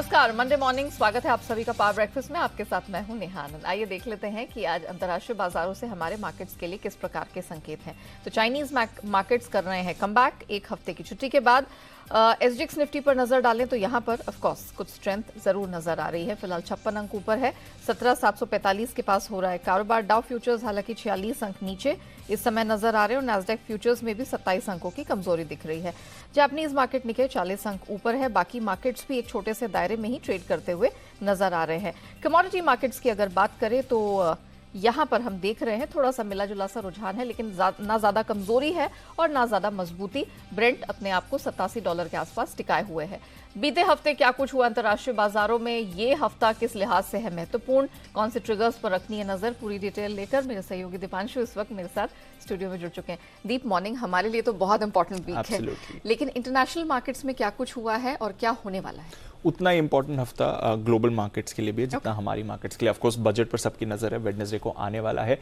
नमस्कार, Monday morning, स्वागत है आप सभी का पावर ब्रेकफास्ट में। आपके साथ मैं हूं नेहा आनंद। आइए देख लेते हैं कि आज अंतर्राष्ट्रीय बाजारों से हमारे मार्केट्स के लिए किस प्रकार के संकेत हैं। तो चाइनीज मार्केट्स कर रहे हैं कमबैक एक हफ्ते की छुट्टी के बाद। एसजीएक्स निफ्टी पर नजर डालें तो यहां पर ऑफ कोर्स कुछ स्ट्रेंथ जरूर नजर आ रही है। फिलहाल 56 अंक ऊपर है, 17,745 के पास हो रहा है कारोबार। डाउ फ्यूचर्स हालांकि 46 अंक नीचे इस समय नजर आ रहे हैं और नैस्डैक फ्यूचर्स में भी 27 अंकों की कमजोरी दिख रही है। जापानीज मार्केट निके 40 अंक ऊपर है। बाकी मार्केट्स भी एक छोटे से दायरे में ही ट्रेड करते हुए नजर आ रहे हैं। कमोडिटी मार्केट्स की अगर बात करें तो यहां पर हम देख रहे हैं थोड़ा सा मिला जुला सा रुझान है, लेकिन ना ज्यादा कमजोरी है और ना ज्यादा मजबूती। ब्रेंट अपने आप को $87 के आसपास टिकाए हुए है। बीते हफ्ते क्या कुछ हुआ अंतर्राष्ट्रीय बाजारों में, ये हफ्ता किस लिहाज से है महत्वपूर्ण, कौन से ट्रिगर्स पर रखनी है नजर, पूरी डिटेल लेकर मेरे सहयोगी दीपांशु इस वक्त मेरे साथ स्टूडियो में जुड़ चुके हैं। दीप, मॉर्निंग। हमारे लिए तो बहुत इंपॉर्टेंट वीक है, लेकिन इंटरनेशनल मार्केट्स में क्या कुछ हुआ है और क्या होने वाला है? उतना ही इंपॉर्टेंट हफ्ता ग्लोबल मार्केट्स के लिए भी है जितना हमारी मार्केट्स के लिए। ऑफ कोर्स बजट पर सबकी नजर है, वेडनेसडे को आने वाला है,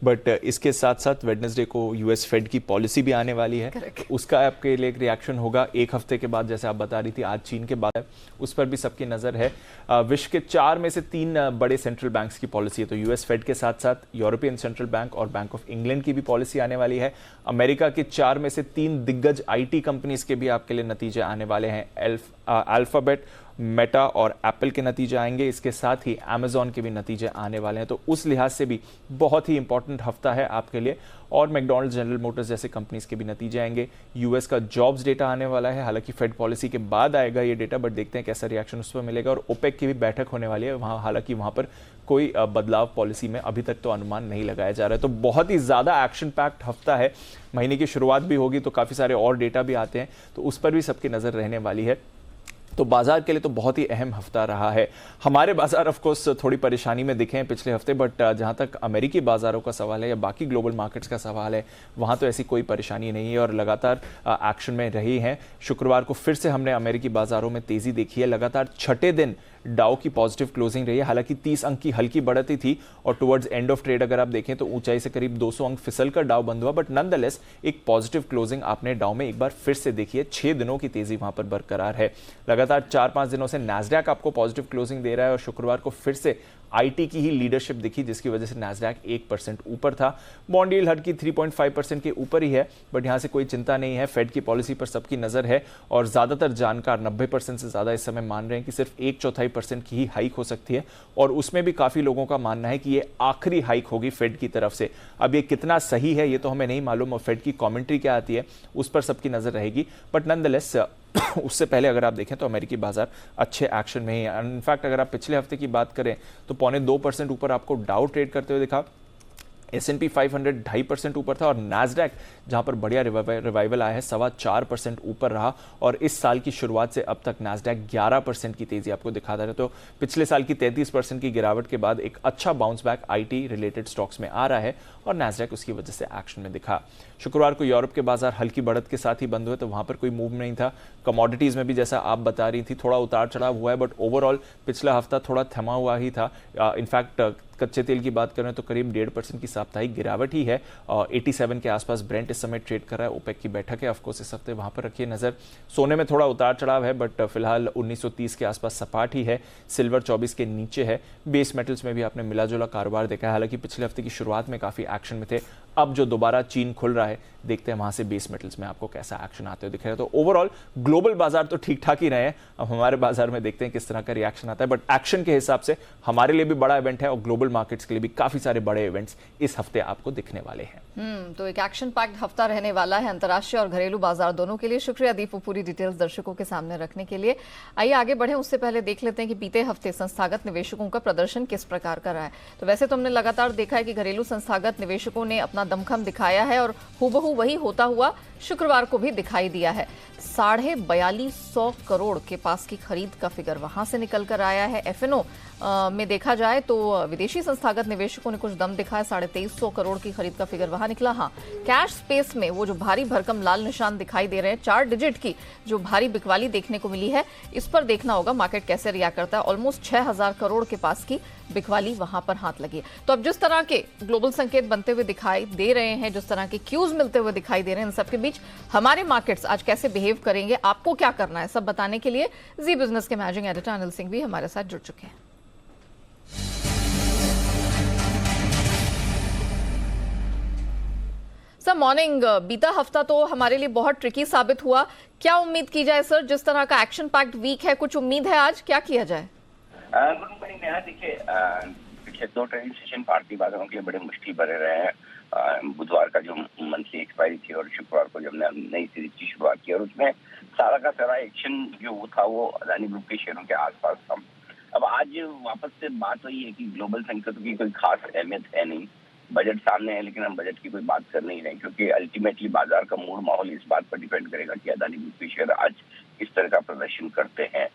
बट इसके साथ साथ वेडनेसडे को यूएस फेड की पॉलिसी भी आने वाली है। तो उसका आपके लिए एक रिएक्शन होगा एक हफ्ते के बाद, जैसे आप बता रही थी आज चीन के बाद है, उस पर भी सबकी नजर है। विश्व के 4 में से 3 बड़े सेंट्रल बैंक्स की पॉलिसी है, तो यूएस फेड के साथ साथ यूरोपियन सेंट्रल बैंक और बैंक ऑफ इंग्लैंड की भी पॉलिसी आने वाली है। अमेरिका के 4 में से 3 दिग्गज आईटी कंपनीज के भी आपके लिए नतीजे आने वाले हैं। अल्फाबेट, मेटा और एप्पल के नतीजे आएंगे। इसके साथ ही अमेजॉन के भी नतीजे आने वाले हैं, तो उस लिहाज से भी बहुत ही इंपॉर्टेंट हफ्ता है आपके लिए। और मैकडॉनल्ड्स, जनरल मोटर्स जैसे कंपनीज के भी नतीजे आएंगे। यूएस का जॉब्स डेटा आने वाला है, हालांकि फेड पॉलिसी के बाद आएगा ये डेटा, बट देखते हैं कैसा रिएक्शन उस पर मिलेगा। और ओपेक की भी बैठक होने वाली है वहाँ, हालांकि वहाँ पर कोई बदलाव पॉलिसी में अभी तक तो अनुमान नहीं लगाया जा रहा है। तो बहुत ही ज़्यादा एक्शन पैक्ड हफ्ता है। महीने की शुरुआत भी होगी तो काफ़ी सारे और डेटा भी आते हैं, तो उस पर भी सबकी नज़र रहने वाली है। तो बाजार के लिए तो बहुत ही अहम हफ्ता रहा है। हमारे बाजार ऑफ कोर्स थोड़ी परेशानी में दिखे हैं पिछले हफ्ते, बट जहां तक अमेरिकी बाजारों का सवाल है या बाकी ग्लोबल मार्केट्स का सवाल है, वहां तो ऐसी कोई परेशानी नहीं है और लगातार एक्शन में रही हैं। शुक्रवार को फिर से हमने अमेरिकी बाजारों में तेजी देखी है। लगातार छठे दिन डाउ की पॉजिटिव क्लोजिंग रही है। हालांकि 30 अंक की हल्की बढ़ती थी और टुवर्ड्स एंड ऑफ ट्रेड अगर आप देखें तो ऊंचाई से करीब 200 अंक फिसल कर डाउ बंद हुआ, बट नॉनदलेस एक पॉजिटिव क्लोजिंग आपने डाउ में एक बार फिर से देखी है। 6 दिनों की तेजी वहां पर बरकरार है। लगातार 4-5 दिनों से नैस्डैक आपको पॉजिटिव क्लोजिंग दे रहा है और शुक्रवार को फिर से आईटी की ही लीडरशिप दिखी, जिसकी वजह से नैस्डैक 1% ऊपर था। बॉन्ड यील्ड हल्की 3.5% के ऊपर ही है, बट यहां से कोई चिंता नहीं है। फेड की पॉलिसी पर सबकी नजर है और ज्यादातर जानकार 90% से ज्यादा इस समय मान रहे हैं कि सिर्फ 1/4% की ही हाइक हो सकती है और उसमें भी काफी लोगों का मानना है कि ये आखिरी हाइक होगी फेड की तरफ से। अब ये कितना सही है ये तो हमें नहीं मालूम और फेड की कमेंट्री क्या आती है उस पर सबकी नजर रहेगी, बट नॉनदलेस उससे पहले अगर आप देखें तो अमेरिकी बाजार अच्छे एक्शन में ही है। इनफैक्ट अगर आप पिछले हफ्ते की बात करें तो 0.25% ऊपर आपको डाउ ट्रेड करते हुए दिखा। S&P 500 2.5% ऊपर था और नैस्डैक जहां पर बढ़िया रिवाइवल आया है 4.25% ऊपर रहा और इस साल की शुरुआत से अब तक नैस्डैक 11% की तेजी आपको दिखाता रहा। तो पिछले साल की 33% की गिरावट के बाद एक अच्छा bounce back IT related stocks में आ रहा है और नैस्डैक उसकी वजह से एक्शन में दिखा। शुक्रवार को यूरोप के बाजार हल्की बढ़त के साथ ही बंद हुए, तो वहां पर कोई मूव नहीं था। कमोडिटीज में भी जैसा आप बता रही थी थोड़ा उतार चढ़ाव हुआ है, बट ओवरऑल पिछला हफ्ता थोड़ा थमा हुआ ही था। इनफैक्ट कच्चे तेल की बात करें तो करीब 1.5% की साप्ताहिक गिरावट ही है। 87 के आसपास ब्रेंट इस समय ट्रेड कर रहा है। ओपेक की बैठक है ऑफकोर्स इस हफ्ते, वहां पर रखिए नजर। सोने में थोड़ा उतार चढ़ाव है, बट फिलहाल 1930 के आसपास सपाट ही है। सिल्वर 24 के नीचे है। बेस मेटल्स में भी आपने मिला जुला कारोबार देखा है, हालांकि पिछले हफ्ते की शुरुआत में काफी एक्शन में थे। अब जो दोबारा चीन खुल रहा है, देखते हैं वहां से बेस मेटल्स में आपको कैसा एक्शन आते हुए दिख रहा है। तो ओवरऑल ग्लोबल बाजार तो ठीक ठाक ही रहे हैं। अब हमारे बाजार में देखते हैं किस तरह का रिएक्शन आता है, बट एक्शन के हिसाब से हमारे लिए भी बड़ा इवेंट है और ग्लोबल मार्केट्स के लिए भी काफी सारे बड़े इवेंट्स इस हफ्ते आपको दिखने वाले हैं। तो एक एक्शन पैक्ड हफ्ता रहने वाला है अंतर्राष्ट्रीय और घरेलू बाजार दोनों के लिए। शुक्रिया दीप, पूरी डिटेल्स दर्शकों के सामने रखने के लिए। आइए आगे बढ़े, उससे पहले देख लेते हैं कि बीते हफ्ते संस्थागत निवेशकों का प्रदर्शन किस प्रकार का रहा है। तो वैसे तो हमने लगातार देखा है कि घरेलू संस्थागत निवेशकों ने अपना दमखम दिखाया है और हूबहू वही होता हुआ शुक्रवार को भी दिखाई दिया है। 4250 करोड़ के पास की खरीद का फिगर वहां से निकल कर आया है। एफएनओ में देखा जाए तो विदेशी संस्थागत निवेशकों ने कुछ दम दिखाया, 2350 करोड़ की खरीद का फिगर वहां निकला। हाँ, कैश स्पेस में वो जो भारी भरकम लाल निशान दिखाई दे रहे हैं, 4 डिजिट की जो भारी बिकवाली देखने को मिली है, इस पर देखना होगा मार्केट कैसे रिएक्ट करता है। ऑलमोस्ट 6000 करोड़ के पास की बिकवाली वहां पर हाथ लगी। तो अब जिस तरह के ग्लोबल संकेत बनते हुए दिखाई दे रहे हैं, जिस तरह के क्यूज मिलते हुए दिखाई दे रहे हैं, इन सबके बीच हमारे मार्केट्स आज कैसे बिहेव करेंगे, आपको क्या करना है, सब बताने के लिए जी बिजनेस के मैनेजिंग एडिटर अनिल सिंह भी हमारे साथ जुड़ चुके हैं। सर मॉर्निंग, बीता हफ्ता तो हमारे लिए बहुत ट्रिकी साबित हुआ। क्या उम्मीद की जाए सर, जिस तरह का एक्शन पैक्ड वीक है, कुछ उम्मीद है आज, क्या किया जाए? Good morning Neha. देखिए, पिछले 2 ट्रेडिंग सेशन भारतीय बाजारों के बड़े मुश्किल भरे रहे हैं। बुधवार का जो मंथली एक्सपायरी थी और शुक्रवार को जब नई सीरीज की शुरुआत की, और उसमें सारा का सारा एक्शन जो वो था वो अदानी ग्रुप के शेयरों के आसपास था। अब आज वापस से बात वही है कि ग्लोबल संकटों की कोई खास अहमियत है नहीं। बजट सामने है, लेकिन हम बजट की कोई बात कर नहीं रहे, क्योंकि अल्टीमेटली बाजार का मूड माहौल इस बात पर डिपेंड करेगा कि अदानी ग्रुप के शेयर आज किस तरह का प्रदर्शन करते हैं।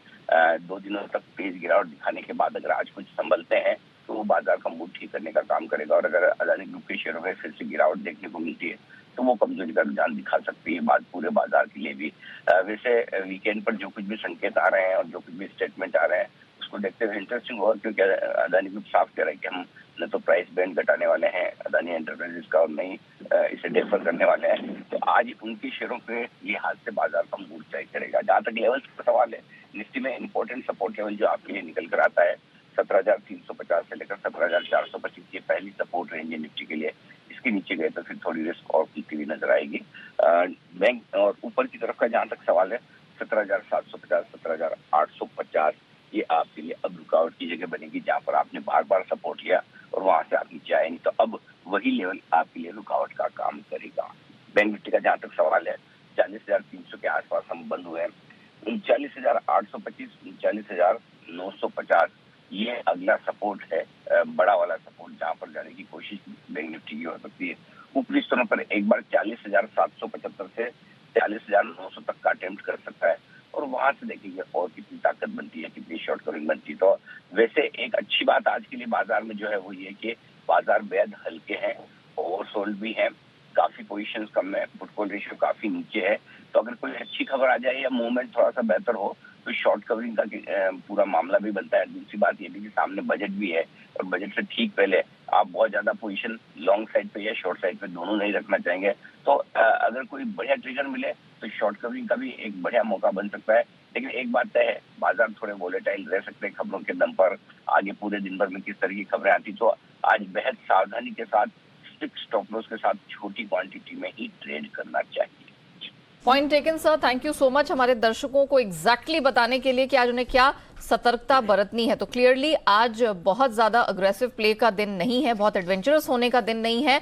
2 दिनों तक तेज गिरावट दिखाने के बाद अगर आज कुछ संभलते हैं तो वो बाजार का मूड ठीक करने का काम करेगा, और अगर अदानी ग्रुप के शेयरों में फिर से गिरावट देखने को मिलती है तो वो कमजोरी का रुझान दिखा सकती है बात पूरे बाजार के लिए भी। वैसे वीकेंड पर जो कुछ भी संकेत आ रहे हैं और जो कुछ भी स्टेटमेंट आ रहे हैं उसको देखते हुए इंटरेस्टिंग होगा, क्योंकि अदानी ग्रुप साफ कह रहा है कि हम न तो प्राइस बैंड घटाने वाले हैं अदानी एंटरप्राइजेस का, और नहीं इसे डेफर करने वाले हैं। तो आज उनके शेयरों के लिहाज से बाजार का मूड तय करेगा। जहाँ तक लेवल्स का सवाल है, निफ्टी में इंपॉर्टेंट सपोर्ट लेवल जो आपके लिए निकल कर आता है 17,350 से लेकर 17,425, ये पहली सपोर्ट रेंज है निफ्टी के लिए। इसके नीचे गए तो फिर थोड़ी रिस्क और खुलती हुई नजर आएगी। बैंक और ऊपर की तरफ का जहाँ तक सवाल है 17,750, 17,850, ये आपके लिए अब रुकावट की जगह बनेगी, जहाँ पर आपने बार बार सपोर्ट लिया और वहां से आप नीचे आए नहीं, तो अब वही लेवल आपके लिए रुकावट का काम करेगा। बैंक निफ्टी का जहाँ तक सवाल है 40,300 के आसपास हम बंद हुए हैं। 39,825, 39,950 ये अगला सपोर्ट है, बड़ा वाला सपोर्ट, जहाँ पर जाने की कोशिश बैंक निफ्टी की हो सकती है। ऊपरी स्तरों पर एक बार 40,775 से 40,900 तक का अटेम्प्ट कर सकता है, और वहां से देखेंगे और कितनी ताकत बनती है, कितनी शॉर्ट कवरिंग बनती है। तो वैसे एक अच्छी बात आज के लिए बाजार में जो है वो ये कि बाजार बेहद हल्के हैं, ओवरसोल्ड भी हैं, काफी पोजीशंस कम है, पुट-कॉल रेशियो काफी नीचे है। तो अगर कोई अच्छी खबर आ जाए या मूवमेंट थोड़ा सा बेहतर हो तो शॉर्ट कवरिंग का पूरा मामला भी बनता है। दूसरी बात ये भी कि सामने बजट भी है, और बजट से ठीक पहले आप बहुत ज्यादा पोजीशन लॉन्ग साइड पे या शॉर्ट साइड पे दोनों नहीं रखना चाहेंगे। तो अगर कोई बढ़िया ट्रिगर मिले तो शॉर्ट कवरिंग का भी एक बढ़िया मौका बन सकता है। लेकिन एक बात तय है, बाजार थोड़े वोलेटाइल रह सकते हैं खबरों के दम पर। आगे पूरे दिन भर में किस तरह की खबरें आती, तो आज बेहद सावधानी के साथ, स्ट्रिक्ट स्टॉप लॉस के साथ, छोटी क्वांटिटी में ही ट्रेड करना चाहिए। Point taken sir, thank you so much हमारे दर्शकों को एग्जैक्टली बताने के लिए कि आज उन्हें क्या सतर्कता बरतनी है। तो क्लियरली आज बहुत ज्यादा अग्रेसिव प्ले का दिन नहीं है, बहुत एडवेंचरस होने का दिन नहीं है।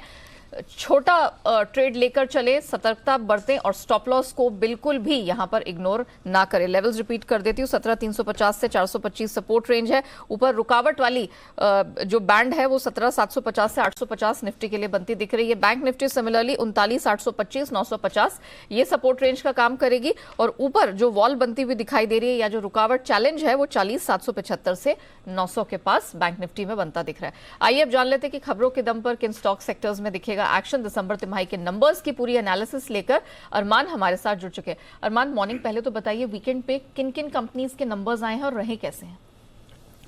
छोटा ट्रेड लेकर चले, सतर्कता बरतें और स्टॉप लॉस को बिल्कुल भी यहां पर इग्नोर ना करें। लेवल्स रिपीट कर देती हूं, 17,350 से 425 सपोर्ट रेंज है। ऊपर रुकावट वाली जो बैंड है वो 17,750 से 850 निफ्टी के लिए बनती दिख रही है। बैंक निफ्टी सिमिलरली 39,825, 950 ये सपोर्ट रेंज का काम करेगी, और ऊपर जो वॉल बनती हुई दिखाई दे रही है या जो रुकावट चैलेंज है वो 40,775 से 900 के पास बैंक निफ्टी में बनता दिख रहा है। आइए अब जान लेते हैं कि खबरों के दम पर किन स्टॉक सेक्टर्स में दिखेगा एक्शन। दिसंबर तिमाही के नंबर्स की पूरी एनालिसिस लेकर अरमान हमारे साथ जुड़ चुके हैं। अरमान मॉर्निंग, पहले तो बताइए वीकेंड पे किन किन कंपनीज के नंबर्स आए हैं और रहे कैसे हैं?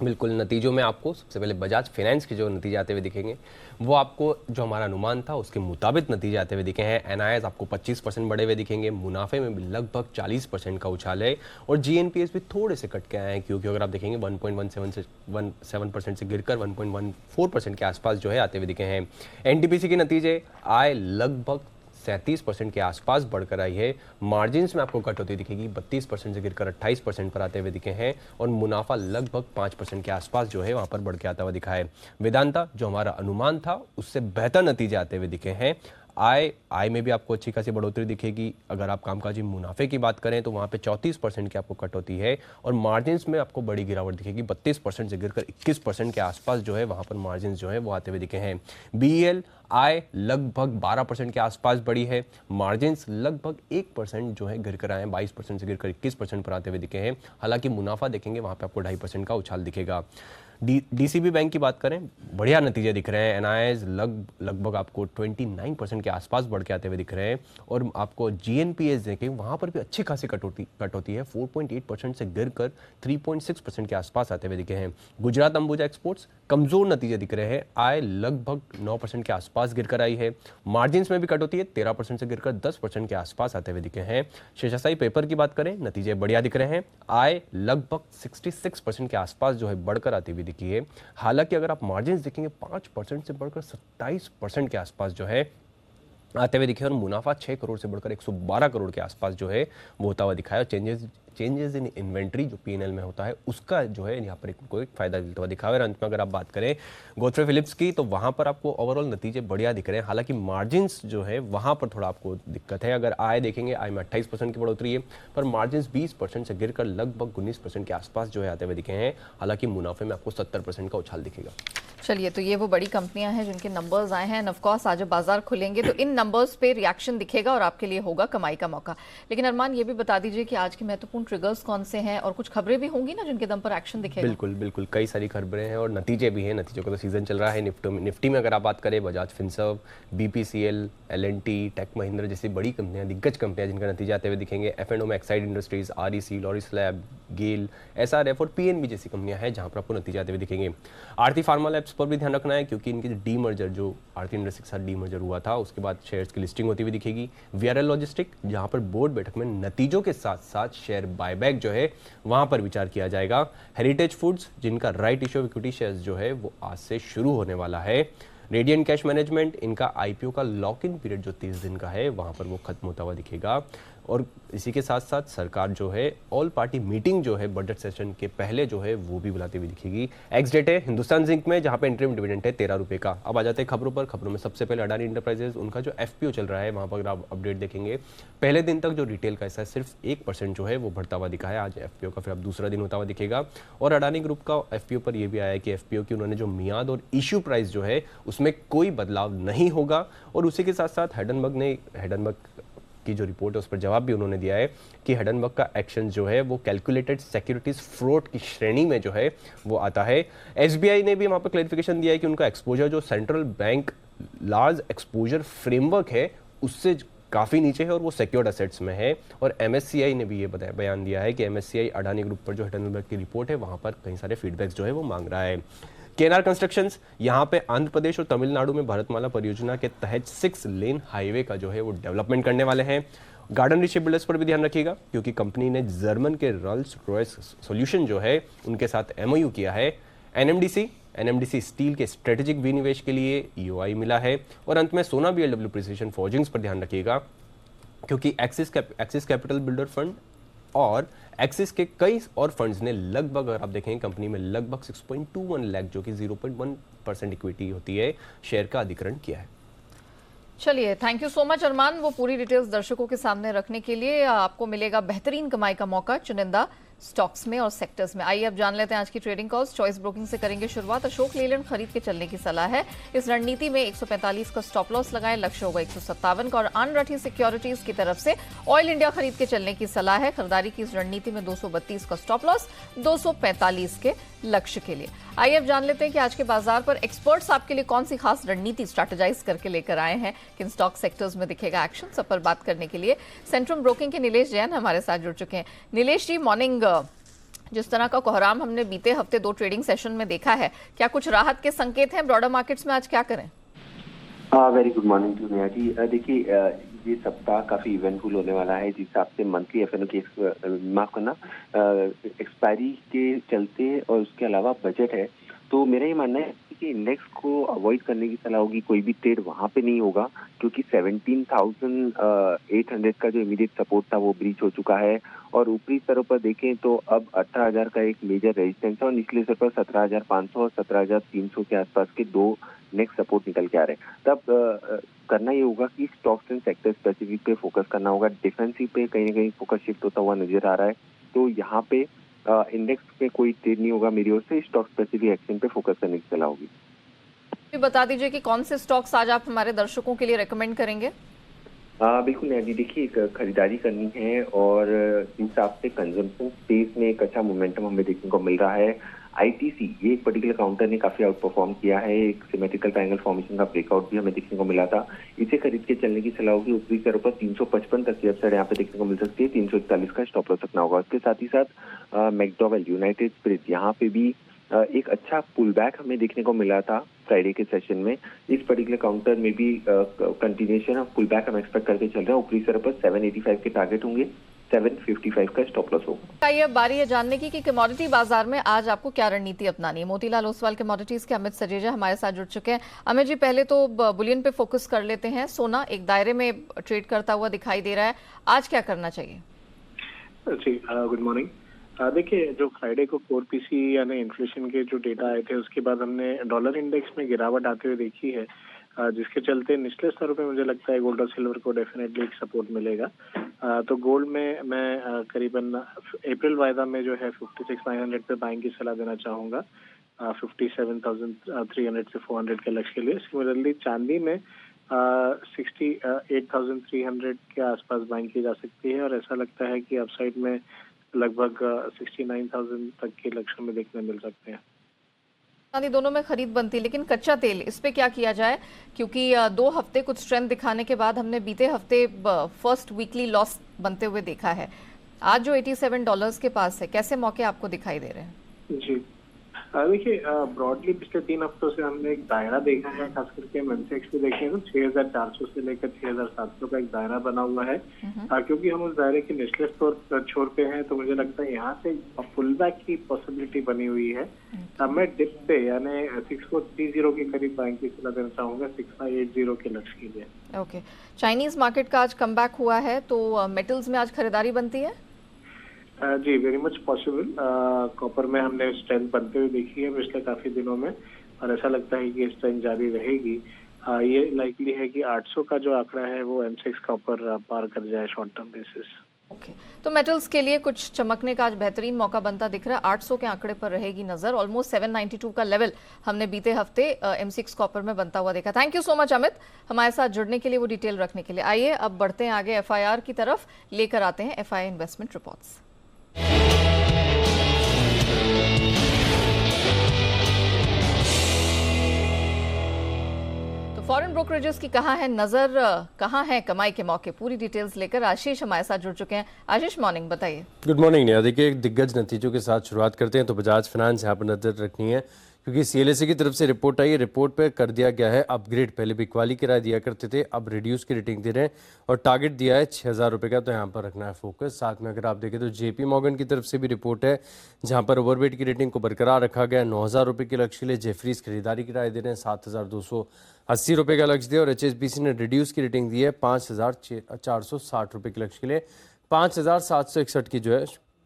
बिल्कुल, नतीजों में आपको सबसे पहले बजाज फाइनेंस के जो नतीजे आते हुए दिखेंगे वो आपको जो हमारा अनुमान था उसके मुताबिक नतीजे आते हुए दिखे हैं। एनआईएस आपको 25% बढ़े हुए दिखेंगे, मुनाफे में भी लगभग 40% का उछाल है, और जीएनपीएस भी थोड़े से कट के आए हैं, क्योंकि अगर आप देखेंगे 1.17% से गिरकर 1.14% के आसपास जो है आते हुए दिखे हैं। एनटीपीसी के नतीजे आए लगभग 37% के आसपास बढ़कर आई है। मार्जिन्स में आपको कटौती दिखेगी, 32% से गिरकर 28% पर आते हुए दिखे हैं, और मुनाफा लगभग 5% के आसपास जो है वहां पर बढ़ के आता हुआ दिखा है। वेदांता जो हमारा अनुमान था उससे बेहतर नतीजे आते हुए दिखे हैं। आय में भी आपको अच्छी खासी बढ़ोतरी दिखेगी। अगर आप कामकाजी मुनाफे की बात करें तो वहाँ पे 34% की आपको कटौती है, और मार्जिन्स में आपको बड़ी गिरावट दिखेगी, 32% से गिरकर 21% के आसपास जो है वहाँ पर मार्जिन्स जो है वो आते हुए दिखे हैं। बीईएल आय लगभग 12% के आसपास बढ़ी है, मार्जिन्स लगभग 1% जो है गिरकर आए हैं, 22% से गिरकर 21% पर आते हुए दिखे हैं। हालांकि मुनाफा देखेंगे वहाँ पे आपको 2.5% का उछाल दिखेगा। डीसीबी बैंक की बात करें, बढ़िया नतीजे दिख रहे हैं। एनआईएस लगभग आपको 29% के आसपास बढ़ के आते हुए दिख रहे हैं, और आपको जीएनपीएस देखें वहाँ पर भी अच्छी खासी कटौती है, 4.8% से गिरकर 3.6% के आसपास आते हुए दिखे हैं। गुजरात अंबुजा एक्सपोर्ट्स कमज़ोर नतीजे दिख रहे हैं। आय लगभग 9% के आसपास गिरकर आई है। मार्जिन्स में भी कटौती है, 13% से गिरकर 10% के आसपास आते हुए दिखे हैं। शेषशाही पेपर की बात करें, नतीजे बढ़िया दिख रहे हैं। आय लगभग 66% के आसपास जो है बढ़कर आती हुई दिखी है। हालांकि अगर आप मार्जिन्स देखेंगे 5% से बढ़कर 27% के आसपास जो है आते हुए दिखे, और मुनाफा 6 करोड़ से बढ़कर 112 करोड़ के आसपास जो है वो होता हुआ दिखाया। और चेंजेस इन इन्वेंट्री जो पीएनएल में होता है उसका जो है यहाँ पर कोई फायदा मिलता हुआ दिखा। और अंत में अगर आप बात करें गोदरेज फिलिप्स की, तो वहाँ पर आपको ओवरऑल नतीजे बढ़िया दिख रहे हैं। हालांकि मार्जिन्स जो है वहाँ पर थोड़ा आपको दिक्कत है। अगर आय देखेंगे, आय में 28% की बढ़ोतरी है, पर मार्जिन्स 20% से गिरकर लगभग 19% के आसपास जो है आते हुए दिखे हैं। हालांकि मुनाफे में आपको 70% का उछाल दिखेगा। चलिए, तो ये वो बड़ी कंपनियां हैं जिनके नंबर्स आए हैं। ऑफ कोर्स आज जब बाजार खुलेंगे तो इन नंबर्स पे रिएक्शन दिखेगा और आपके लिए होगा कमाई का मौका। लेकिन अरमान, ये भी बता दीजिए कि आज के महत्वपूर्ण ट्रिगर्स कौन से हैं, और कुछ खबरें भी होंगी ना जिनके दम पर एक्शन दिखेगा। बिल्कुल बिल्कुल, कई सारी खबरें हैं और नतीजे भी हैं। नतीजों का तो सीजन चल रहा है। निफ्टी में अगर आप बात करें, Bajaj Finserv, BPCL, L and T, tech Mahindra जैसी बड़ी कंपनियां, दिग्गज कंपनियां जिनका नतीजे आते हुए दिखेंगे। F&O में Exide Industries, REC, Laurus Lab, GAIL, SRF और PNB जैसी कंपनियां हैं जहां पर आपको नतीजे आते हुए दिखेंगे। आरती फार्मा लैब्स पर भी ध्यान रखना है, क्योंकि इनकी डीमर्जर, जो आरती इंडस्ट्री के साथ डीमर्जर हुआ था, उसके बाद शेयर्स की लिस्टिंग होती हुई दिखेगी। वीआरएल लॉजिस्टिक, जहां पर बोर्ड बैठक में नतीजों के साथ साथ शेयर बायबैक जो है वहां पर विचार किया जाएगा। हेरिटेज फूड्स, जिनका right issue of equity shares जो है वो आज से शुरू होने वाला है। रेडियंट कैश मैनेजमेंट, इनका IPO का लॉक इन पीरियड जो 30 दिन का है वहां पर वो खत्म होता हुआ दिखेगा। और इसी के साथ साथ सरकार जो है ऑल पार्टी मीटिंग जो है बजट सेशन के पहले जो है वो भी बुलाती हुई दिखेगी। एक्स डेट है हिंदुस्तान जिंक में, जहां पे इंटरिम डिविडेंड है 13 रुपए का। अब आ जाते हैं खबरों पर। खबरों में सबसे पहले अडानी इंटरप्राइजेज, उनका जो FPO चल रहा है वहां पर आप अपडेट देखेंगे। पहले दिन तक जो रिटेल का हिस्सा है सिर्फ 1% जो है वो बढ़ता हुआ दिखा है। आज FPO का फिर अब दूसरा दिन होता हुआ दिखेगा। और अडानी ग्रुप का FPO पर यह भी आया है कि FPO की उन्होंने जो मियाद और इश्यू प्राइस जो है उसमें कोई बदलाव नहीं होगा। और उसी के साथ साथ हेडनबर्ग की जो रिपोर्ट है उस पर जवाब भी उन्होंने दिया है कि हेडनबर्ग का एक्शन जो है वो कैलकुलेटेड सिक्योरिटीज फ्रॉड की श्रेणी में जो है वो आता है। SBI ने भी वहां पर क्लैरिफिकेशन दिया है कि उनका एक्सपोजर जो central bank large exposure framework है उससे काफ़ी नीचे है और वो सिक्योर्ड एसेट्स में है। और MSCI ने भी ये बयान दिया है कि MSCI अडानी ग्रुप पर जो हेडनबर्ग की रिपोर्ट है वहां पर कई सारे फीडबैक्स जो है वो मांग रहा है। KNR कंस्ट्रक्शंस, यहाँ पे आंध्र प्रदेश और तमिलनाडु में भारतमाला परियोजना के तहत 6 लेन हाईवे का जो है वो डेवलपमेंट करने वाले हैं। गार्डन रिच बिल्डर्स पर भी ध्यान रखिएगा, क्योंकि कंपनी ने जर्मन के रोल्स रॉयस सॉल्यूशन जो है उनके साथ MOU किया है। NMDC स्टील के स्ट्रेटेजिक विनिवेश के लिए EOI मिला है। और अंत में सोना BLW प्रिसिशन फोर्जिंग्स पर ध्यान रखिएगा, क्योंकि एक्सिस कैपिटल बिल्डर फंड और एक्सिस के कई और फंड्स ने लगभग, अगर आप देखें कंपनी में लगभग 6.21 लाख जो कि 0.1% इक्विटी होती है शेयर का अधिग्रहण किया है। चलिए, थैंक यू सो मच अरमान। वो पूरी डिटेल्स दर्शकों के सामने रखने के लिए आपको मिलेगा बेहतरीन कमाई का मौका चुनिंदा स्टॉक्स में और सेक्टर्स में। आइए अब जान लेते हैं आज की ट्रेडिंग कॉल्स। चॉइस ब्रोकिंग से करेंगे शुरुआत। अशोक लेलैंड खरीद के चलने की सलाह है। इस रणनीति में 145 का स्टॉप लॉस लगाएं, लक्ष्य होगा 157 का। और अनरठी सिक्योरिटीज की तरफ से ऑयल इंडिया खरीद के चलने की सलाह है। खरीदारी की इस रणनीति में 232 का स्टॉप लॉस, 245 के लक्ष्य के लिए। आइए अब जान लेते हैं कि आज के बाजार पर एक्सपर्ट्स आपके लिए कौन सी खास रणनीति स्ट्रैटेजाइज करके लेकर आए हैं, किन स्टॉक सेक्टर्स में दिखेगा एक्शन। सब पर बात करने के लिए सेंट्रम ब्रोकिंग के नीलेश जैन हमारे साथ जुड़ चुके हैं। नीलेश जी, मॉर्निंग। जिस तरह का कोहराम हमने बीते हफ्ते 2 ट्रेडिंग सेशन में देखा है, क्या कुछ राहत के संकेत हैं ब्रॉडर मार्केट्स में? आज क्या करें? Very good morning to Neha ji. देखिए, ये सप्ताह काफी इवेंटफुल होने वाला है, जिस हिसाब से मंथली F&O की एक्सपायरी के चलते और उसके अलावा बजट है, तो मेरा ये मानना है कि इंडेक्स को अवॉइड करने की सलाह होगी। कोई भी ट्रेड वहां पे नहीं होगा, क्योंकि 17,800 का जो इमीडिएट सपोर्ट था वो ब्रीच हो चुका है। और ऊपरी स्तरों पर देखें तो अब 18,000 का एक मेजर रेजिस्टेंस है और निचले स्तर पर 17,500 और 17,300 के आसपास के 2 नेक्स्ट सपोर्ट निकल के आ रहे हैं। तब करना ये होगा कि स्टॉक्स एंड सेक्टर स्पेसिफिक पे फोकस करना होगा। डिफेंसिव पे कहीं ना कहीं फोकस शिफ्ट होता हुआ नजर आ रहा है, तो यहाँ पे इंडेक्स पे कोई ट्रेड नहीं होगा मेरी ओर से। स्टॉक स्पेसिफिक एक्शन पे फोकस करने की सलाह होगी। बता दीजिए कि कौन से स्टॉक्स आज आप हमारे दर्शकों के लिए रेकमेंड करेंगे? बिल्कुल नया जी, देखिए खरीदारी करनी है और इस हिसाब से कंजम्पशन स्पेस में एक अच्छा मोमेंटम हमें देखने को मिल रहा है। ITC ये एक पर्टिकुलर काउंटर ने काफी आउट परफॉर्म किया है। एक सिमेट्रिकल ट्रायंगल फॉर्मेशन का ब्रेकआउट भी हमें देखने को मिला था। इसे खरीद के चलने की सलाह होगी। ऊपरी स्तरों पर 355 तक की अपसाइड यहाँ पे देखने को मिल सकती है। 341 का स्टॉप लॉस रखना होगा। उसके साथ ही साथ मैकडॉवेल, यूनाइटेड स्पिरिट, यहाँ पे भी एक अच्छा पुल बैक हमें देखने को मिला था फ्राइडे के सेशन में। इस पर्टिकुलर काउंटर में भी कंटिन्यूएशन ऑफ पुल बैक हम एक्सपेक्ट करके चल रहे हैं। ऊपरी सर पर 785 के टारगेट होंगे, 755 का स्टॉप लॉस होगा। ये बारी है जानने की कि कमोडिटी बाजार में आज आपको क्या रणनीति अपनानी है। मोतीलाल ओसवाल कमोडिटीज के अमित सजेजा हमारे साथ जुड़ चुके हैं। अमित जी, पहले तो बुलियन पे फोकस कर लेते हैं। सोना एक दायरे में ट्रेड करता हुआ दिखाई दे रहा है, आज क्या करना चाहिए? जी, गुड मॉर्निंग। देखिए, जो फ्राइडे को कोर पीसी यानी इन्फ्लेशन के जो डेटा आए थे, उसके बाद हमने डॉलर इंडेक्स में गिरावट आते हुए देखी है, जिसके चलते निचले स्तरों पे मुझे लगता है गोल्ड और सिल्वर को डेफिनेटली एक सपोर्ट मिलेगा। तो गोल्ड में मैं करीबन अप्रैल वायदा में जो है 56,900 पे बाइंग की सलाह देना चाहूँगा, 57,300 से 400 के लक्ष्य के लिए। सिमिलरली चांदी में 68,300 के आसपास बाइंग की जा सकती है और ऐसा लगता है कि अपसाइड में लगभग 69,000 तक के लक्ष्य में देखने मिल सकते हैं। चांदी दोनों में खरीद बनती है, लेकिन कच्चा तेल इस पे क्या किया जाए? क्योंकि 2 हफ्ते कुछ स्ट्रेंथ दिखाने के बाद हमने बीते हफ्ते फर्स्ट वीकली लॉस बनते हुए देखा है। आज जो $87 के पास है, कैसे मौके आपको दिखाई दे रहे हैं? जी, देखिए, ब्रॉडली पिछले 3 हफ्तों से हमने एक दायरा देखा है, खास करके सेंसेक्स पे देखें तो 6,400 से लेकर 6,700 का एक दायरा बना हुआ है। क्योंकि हम उस दायरे के निचले छोर पे हैं, तो मुझे लगता है यहाँ से पुल बैक की पॉसिबिलिटी बनी हुई है। मैं डिप पे यानी 6430 के करीब बाइंग की सलाह देना चाहूंगा, 6580 के लक्ष्य के लिए। ओके, चाइनीज मार्केट का आज कमबैक हुआ है, तो मेटल्स में आज खरीदारी बनती है? जी, वेरी मच पॉसिबल। कॉपर में हमने स्ट्रेंथ बनते हुए देखी है पिछले काफी दिनों में और ऐसा लगता है कि स्ट्रेंथ जारी रहेगी। ये लाइकली है कि 800 का जो आंकड़ा है वो M6 कॉपर पार कर जाए शॉर्ट टर्म बेसिस। ओके, तो मेटल्स के लिए कुछ चमकने का आज बेहतरीन मौका बनता दिख रहा है। 800 के आंकड़े पर रहेगी नजर। ऑलमोस्ट 792 का लेवल हमने बीते हफ्ते M6 कॉपर में बनता हुआ देखा। Thank you so much Amit, हमारे साथ जुड़ने के लिए, वो डिटेल रखने के लिए। आइए अब बढ़ते हैं आगे, FIR की तरफ लेकर आते हैं FI इन्वेस्टमेंट रिपोर्ट्स। तो फॉरेन ब्रोकरेजेस की कहाँ है नजर, कहाँ है कमाई के मौके, पूरी डिटेल्स लेकर आशीष हमारे साथ जुड़ चुके हैं। आशीष, मॉर्निंग, बताइए। Good morning Neha. देखिए, दिग्गज नतीजों के साथ शुरुआत करते हैं। तो बजाज फाइनेंस यहाँ पर नजर रखनी है, क्योंकि CLSA की तरफ से रिपोर्ट आई है। रिपोर्ट पे कर दिया गया है अपग्रेड। पहले बिकवाली किराया दिया करते थे, अब रिड्यूस की रेटिंग दे रहे हैं और टारगेट दिया है 6,000 रुपये का। तो यहाँ पर रखना है फोकस। साथ में अगर आप देखें तो JP मॉर्गन की तरफ से भी रिपोर्ट है, जहाँ पर ओवरवेट की रेटिंग को बरकरार रखा गया है। 9,000 रुपये के लक्ष्य के लिए जेफरीज खरीदारी किराया दे रहे हैं, 7,280 रुपये का लक्ष्य दिया और HSBC ने रिड्यूस की रेटिंग दी है 5,460 रुपये के लक्ष्य के लिए। 5,761 की जो है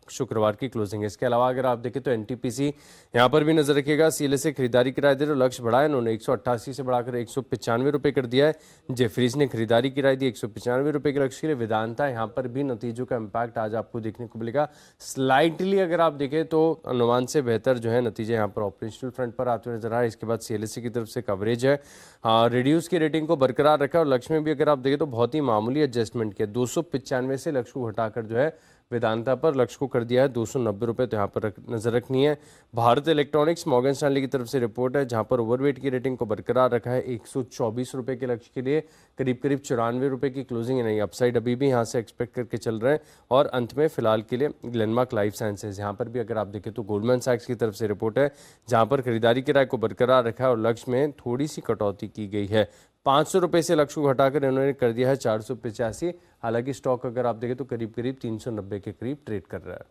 शुक्रवार की क्लोजिंग है। इसके अलावा अगर आप देखें तो NTPC यहाँ पर भी नजर रखिएगा। CLSA खरीदारी किराया दे रहे, लक्ष्य बढ़ाया उन्होंने 188 से बढ़ाकर 195 रुपये कर दिया है। जेफरीज ने खरीदारी किराया दी 195 रुपये के लक्ष्य के लिए। वेदांता यहाँ पर भी नतीजों का इम्पैक्ट आज आपको देखने को मिलेगा। स्लाइटली अगर आप देखें तो अनुमान से बेहतर जो है नतीजे यहाँ पर ऑपरेशनल फ्रंट पर आते हुए नजर आए। इसके बाद CLSA की तरफ से कवरेज है, रिड्यूस की रेटिंग को बरकरार रखा और लक्ष्य में भी अगर आप देखें तो बहुत ही मामूली एडजस्टमेंट किया। 295 से लक्ष्य को घटाकर जो है वेदांता पर लक्ष्य को कर दिया है 290 रुपये। तो यहाँ पर नजर रखनी है। भारत इलेक्ट्रॉनिक्स मॉर्गन स्टैनली की तरफ से रिपोर्ट है, जहाँ पर ओवरवेट की रेटिंग को बरकरार रखा है 124 रुपये के लक्ष्य के लिए। करीब 94 रुपये की क्लोजिंग है। नहीं, अपसाइड अभी भी यहाँ से एक्सपेक्ट करके चल रहे हैं। और अंत में फिलहाल के लिए ग्लेनमार्क लाइफ साइंसेज, यहाँ पर भी अगर आप देखें तो गोल्डमैन सैक्स की तरफ से रिपोर्ट है, जहाँ पर खरीदारी किराए को बरकरार रखा है और लक्ष्य में थोड़ी सी कटौती की गई है। 500 रुपये से लक्ष्य को घटाकर इन्होंने कर दिया है 485। हालांकि स्टॉक अगर आप देखें तो करीब 390 के करीब ट्रेड कर रहा है।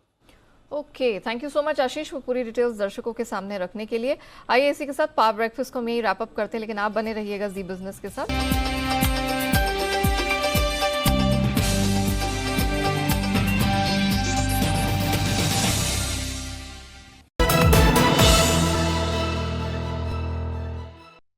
Okay, thank you so much Ashish, वो पूरी डिटेल्स दर्शकों के सामने रखने के लिए। आइए इसी के साथ पावर ब्रेकफास्ट को हम यही रैप अप करते हैं, लेकिन आप बने रहिएगा जी बिजनेस के साथ।